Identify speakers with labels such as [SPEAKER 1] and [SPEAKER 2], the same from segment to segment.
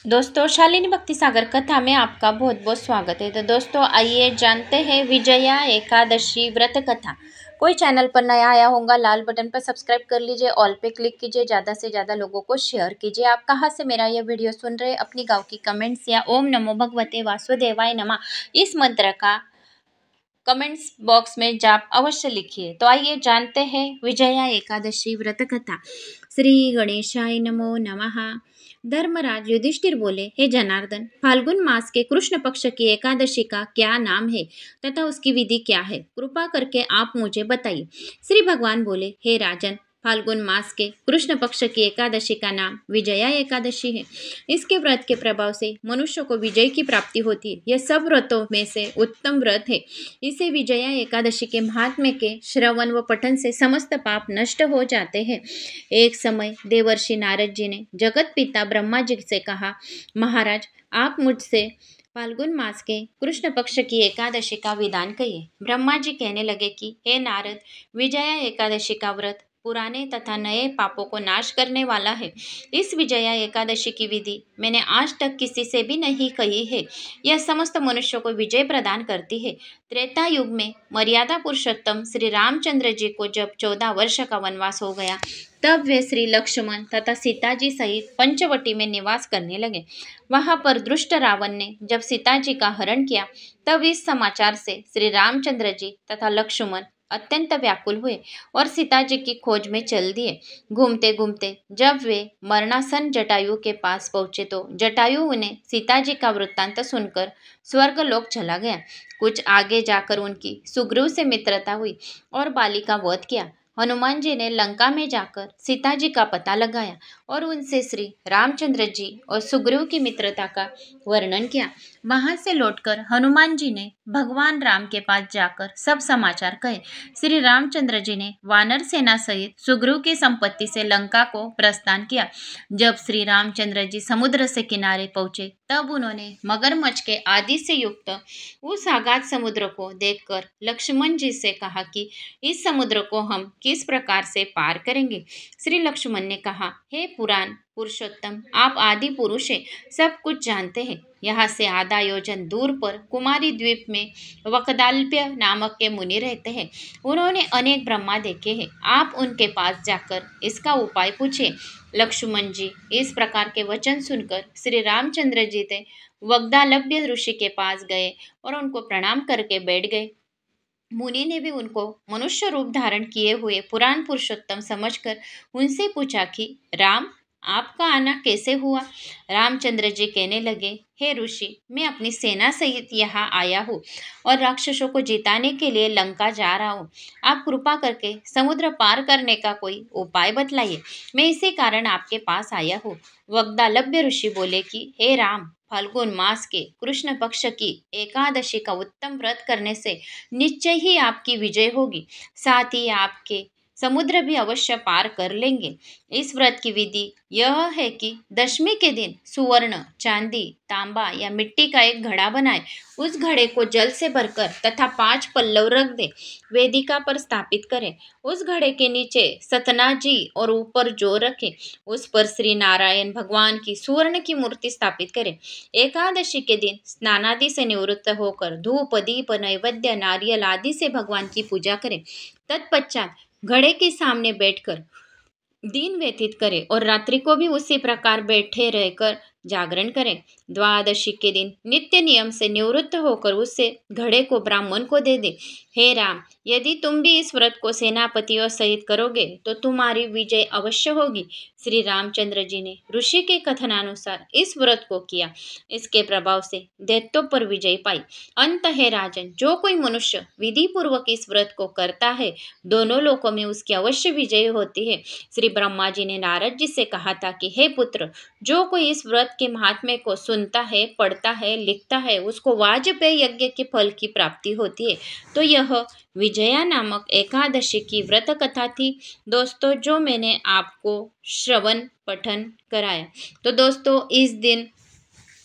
[SPEAKER 1] दोस्तों, शालिनी भक्ति सागर कथा में आपका बहुत बहुत स्वागत है। तो दोस्तों, आइए जानते हैं विजया एकादशी व्रत कथा। कोई चैनल पर नया आया होगा, लाल बटन पर सब्सक्राइब कर लीजिए, ऑल पे क्लिक कीजिए, ज़्यादा से ज़्यादा लोगों को शेयर कीजिए। आप कहाँ से मेरा यह वीडियो सुन रहे हैं, अपनी गाँव की कमेंट्स या ओम नमो भगवते वासुदेवाय नमः इस मंत्र का कमेंट्स बॉक्स में जाप अवश्य लिखिए। तो आइए जानते हैं विजया एकादशी व्रत कथा। श्री गणेशाय नमो नमः। धर्मराज युधिष्ठिर बोले, हे जनार्दन, फाल्गुन मास के कृष्ण पक्ष की एकादशी का क्या नाम है तथा उसकी विधि क्या है? कृपा करके आप मुझे बताइए। श्री भगवान बोले, हे राजन, फाल्गुन मास के कृष्ण पक्ष की एकादशी का नाम विजया एकादशी है। इसके व्रत के प्रभाव से मनुष्य को विजय की प्राप्ति होती है। यह सब व्रतों में से उत्तम व्रत है। इसे विजया एकादशी के महात्म्य के श्रवण व पठन से समस्त पाप नष्ट हो जाते हैं। एक समय देवर्षि नारद जी ने जगत पिता ब्रह्मा जी से कहा, महाराज, आप मुझसे फाल्गुन मास के कृष्ण पक्ष की एकादशी का विधान कहिए। ब्रह्मा जी कहने लगे कि हे नारद, विजया एकादशी का व्रत पुराने तथा नए पापों को नाश करने वाला है। इस विजया एकादशी की विधि मैंने आज तक किसी से भी नहीं कही है। यह समस्त मनुष्यों को विजय प्रदान करती है। त्रेता युग में मर्यादा पुरुषोत्तम श्री रामचंद्र जी को जब 14 वर्ष का वनवास हो गया, तब वे श्री लक्ष्मण तथा सीता जी सहित पंचवटी में निवास करने लगे। वहां पर दुष्ट रावण ने जब सीता जी का हरण किया, तब इस समाचार से श्री रामचंद्र जी तथा लक्ष्मण अत्यंत व्याकुल हुए और सीता जी की खोज में चल दिए। घूमते घूमते जब वे मरणासन जटायु के पास पहुंचे, तो जटायु उन्हें सीता जी का वृत्तांत सुनकर स्वर्गलोक चला गया। कुछ आगे जाकर उनकी सुग्रीव से मित्रता हुई और बाली का वध किया। हनुमान जी ने लंका में जाकर सीता जी का पता लगाया और उनसे श्री रामचंद्र जी और सुग्रीव की मित्रता का वर्णन किया। वहां से लौटकर हनुमान जी ने भगवान राम के पास जाकर सब समाचार कहे। श्री रामचंद्र जी ने वानर सेना सहित सुग्रीव की संपत्ति से लंका को प्रस्थान किया। जब श्री रामचंद्र जी समुद्र से किनारे पहुंचे, तब उन्होंने मगरमच्छ के आदि से युक्त उस आगाध समुद्र को देखकर लक्ष्मण जी से कहा कि इस समुद्र को हम किस प्रकार से पार करेंगे? श्री लक्ष्मण ने कहा, हे पुराण पुरुषोत्तम, आप आदि पुरुष हैं, सब कुछ जानते हैं। यहाँ से आधा योजन दूर पर कुमारी द्वीप में वकदाल्प्य नामक के मुनि रहते हैं। उन्होंने अनेक ब्रह्मा देखे हैं। आप उनके पास जाकर इसका उपाय पूछे। लक्ष्मण जी इस प्रकार के वचन सुनकर श्री रामचंद्र जी ने वग्दालभ्य ऋषि के पास गए और उनको प्रणाम करके बैठ गए। मुनि ने भी उनको मनुष्य रूप धारण किए हुए पुराण पुरुषोत्तम समझकर उनसे पूछा कि राम, आपका आना कैसे हुआ? रामचंद्र जी कहने लगे, हे ऋषि, मैं अपनी सेना सहित यहाँ आया हूँ और राक्षसों को जिताने के लिए लंका जा रहा हूँ। आप कृपा करके समुद्र पार करने का कोई उपाय बतलाइए। मैं इसी कारण आपके पास आया हूँ। वग्दालभ्य ऋषि बोले कि हे राम, फाल्गुन मास के कृष्ण पक्ष की एकादशी का उत्तम व्रत करने से निश्चय ही आपकी विजय होगी। साथ ही आपके समुद्र भी अवश्य पार कर लेंगे। इस व्रत की विधि यह है कि दशमी के दिन सुवर्ण, चांदी, तांबा या मिट्टी का एक घड़ा बनाए। उस घड़े को जल से भरकर तथा 5 पल्लव रख दे, वेदिका पर स्थापित करें। उस घड़े के नीचे सतनाजी और ऊपर जो रखें, उस पर श्री नारायण भगवान की सुवर्ण की मूर्ति स्थापित करें। एकादशी के दिन स्नानादि से निवृत्त होकर धूप, दीप, नैवेद्य, नारियल आदि से भगवान की पूजा करें। तत्पश्चात घड़े के सामने बैठकर दिन व्यतीत करें और रात्रि को भी उसी प्रकार बैठे रहकर जागरण करें। द्वादशी के दिन नित्य नियम से निवृत्त होकर उससे घड़े को ब्राह्मण को दे दे। हे राम, यदि तुम भी इस व्रत को सेनापतियों सहित करोगे तो तुम्हारी विजय अवश्य होगी। श्री रामचंद्र जी ने ऋषि के कथनानुसार इस व्रत को किया। इसके प्रभाव से दैत्यों पर विजय पाई। अंत है राजन, जो कोई मनुष्य विधि पूर्वक इस व्रत को करता है, दोनों लोकों में उसकी अवश्य विजय होती है। श्री ब्रह्मा जी ने नारद जी से कहा था कि हे पुत्र, जो कोई इस व्रत के महात्म्य को सुनता है, पढ़ता है, लिखता है, उसको वाजपेय यज्ञ के फल की प्राप्ति होती है। तो यह विजया नामक एकादशी की व्रत कथा थी दोस्तों, जो मैंने आपको श्रवण पठन कराया। तो दोस्तों, इस दिन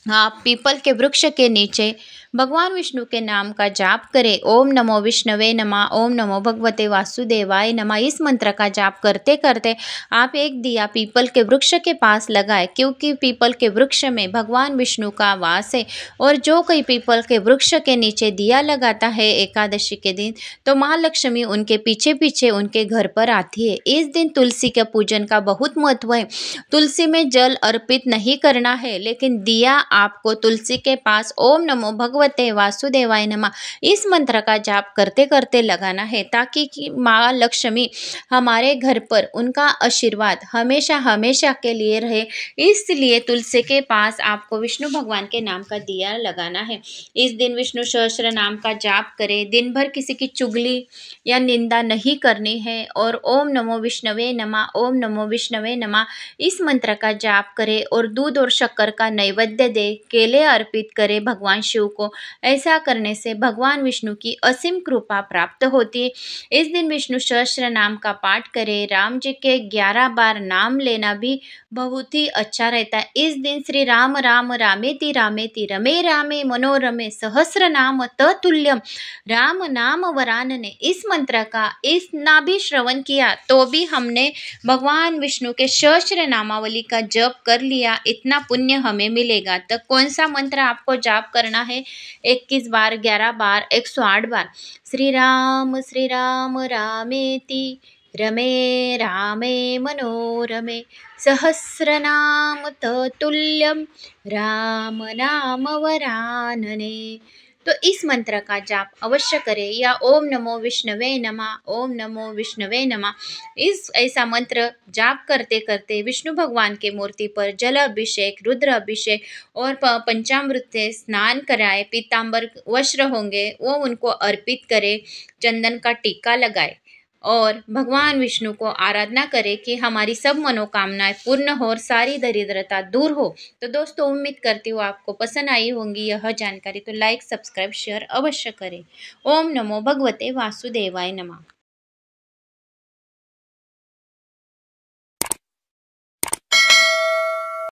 [SPEAKER 1] आप पीपल के वृक्ष के नीचे भगवान विष्णु के नाम का जाप करें। ओम नमो विष्णवे नमः, ओम नमो भगवते वासुदेवाय नमः। इस मंत्र का जाप करते करते आप एक दिया पीपल के वृक्ष के पास लगाएं, क्योंकि पीपल के वृक्ष में भगवान विष्णु का वास है। और जो कोई पीपल के वृक्ष के नीचे दिया लगाता है एकादशी के दिन, तो महालक्ष्मी उनके पीछे पीछे उनके घर पर आती है। इस दिन तुलसी के पूजन का बहुत महत्व है। तुलसी में जल अर्पित नहीं करना है, लेकिन दिया आपको तुलसी के पास ओम नमो भगवते वासुदेवाय नमः इस मंत्र का जाप करते करते लगाना है, ताकि कि माँ लक्ष्मी हमारे घर पर उनका आशीर्वाद हमेशा हमेशा के लिए रहे। इसलिए तुलसी के पास आपको विष्णु भगवान के नाम का दिया लगाना है। इस दिन विष्णु सहस्त्र नाम का जाप करें। दिन भर किसी की चुगली या निंदा नहीं करनी है। और ओम नमो विष्णवे नमः, ओम नमो विष्णवे नमः इस मंत्र का जाप करें। और दूध और शक्कर का नैवेद्य दे, केले अर्पित करें भगवान शिव को। ऐसा करने से भगवान विष्णु की असीम कृपा प्राप्त होती है। इस दिन विष्णु सहस्त्र नाम का पाठ करें। राम जी के 11 बार नाम लेना भी बहुत ही अच्छा रहता है। इस दिन श्री राम राम रामेति रामेति रमे रामे मनोरमे सहस्र नाम ततुल्यम राम नाम वरानने इस मंत्र का इतना भी श्रवण किया तो भी हमने भगवान विष्णु के सहस्त्र नामावली का जप कर लिया, इतना पुण्य हमें मिलेगा। तो कौन सा मंत्र आपको जाप करना है? 21 बार, 11 बार, 108 बार। श्री राम रामेति रमे रामे मनोरमे सहस्रनाम ततुल्यम राम नाम वरानने। तो इस मंत्र का जाप अवश्य करें। या ओम नमो विष्णवे नमः, ओम नमो विष्णवे नमः इस ऐसा मंत्र जाप करते करते विष्णु भगवान के मूर्ति पर जल अभिषेक, रुद्र अभिषेक और पंचामृत से स्नान कराए। पीतांबर वस्त्र होंगे वो उनको अर्पित करें। चंदन का टीका लगाए और भगवान विष्णु को आराधना करें कि हमारी सब मनोकामनाएं पूर्ण हो और सारी दरिद्रता दूर हो। तो दोस्तों, उम्मीद करती हूँ आपको पसंद आई होंगी यह जानकारी। तो लाइक, सब्सक्राइब, शेयर अवश्य करें। ओम नमो भगवते वासुदेवाय नमः।